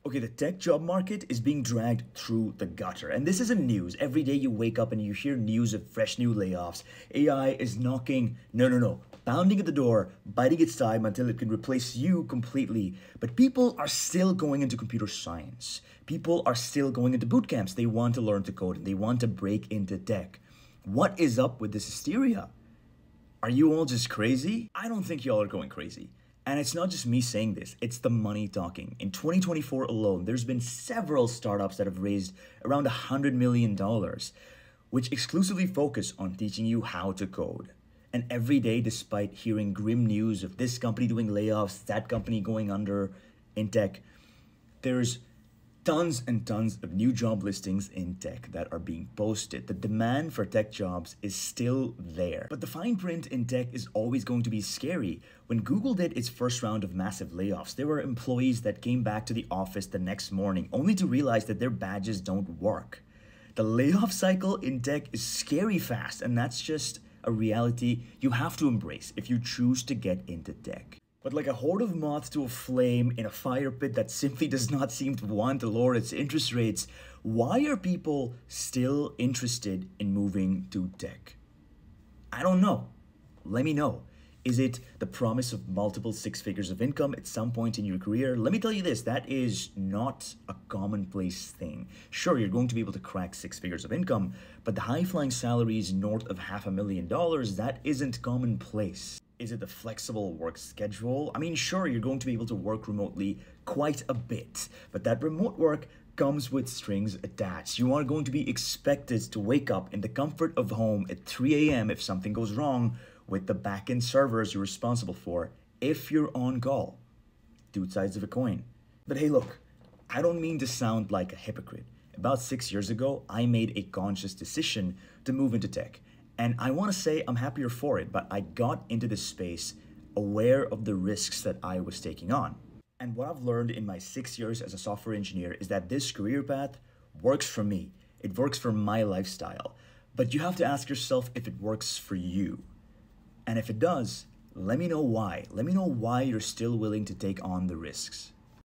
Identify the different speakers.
Speaker 1: Okay, the tech job market is being dragged through the gutter. And this isn't news. Every day you wake up and you hear news of fresh new layoffs. AI is knocking, no, pounding at the door, biding its time until it can replace you completely. But people are still going into computer science. People are still going into boot camps. They want to learn to code and they want to break into tech. What is up with this hysteria? Are you all just crazy? I don't think y'all are going crazy. And it's not just me saying this, it's the money talking. In 2024 alone, there's been several startups that have raised around $100 million, which exclusively focus on teaching you how to code. And every day, despite hearing grim news of this company doing layoffs, that company going under in tech, there's tons and tons of new job listings in tech that are being posted. The demand for tech jobs is still there. But the fine print in tech is always going to be scary. When Google did its first round of massive layoffs, there were employees that came back to the office the next morning only to realize that their badges don't work. The layoff cycle in tech is scary fast, and that's just a reality you have to embrace if you choose to get into tech. But like a horde of moths to a flame in a fire pit that simply does not seem to want to lower its interest rates, why are people still interested in moving to tech? I don't know. Let me know. Is it the promise of multiple six figures of income at some point in your career? Let me tell you this, that is not a commonplace thing. Sure, you're going to be able to crack six figures of income, but the high-flying salaries north of $500,000, that isn't commonplace. Is it the flexible work schedule? I mean, sure, you're going to be able to work remotely quite a bit, but that remote work comes with strings attached. You are going to be expected to wake up in the comfort of home at 3 a.m. if something goes wrong with the backend servers you're responsible for if you're on call. Two sides of a coin. But hey, look, I don't mean to sound like a hypocrite. About 6 years ago, I made a conscious decision to move into tech. And I want to say I'm happier for it, but I got into this space aware of the risks that I was taking on. And what I've learned in my 6 years as a software engineer is that this career path works for me. It works for my lifestyle. But you have to ask yourself if it works for you. And if it does, let me know why. Let me know why you're still willing to take on the risks.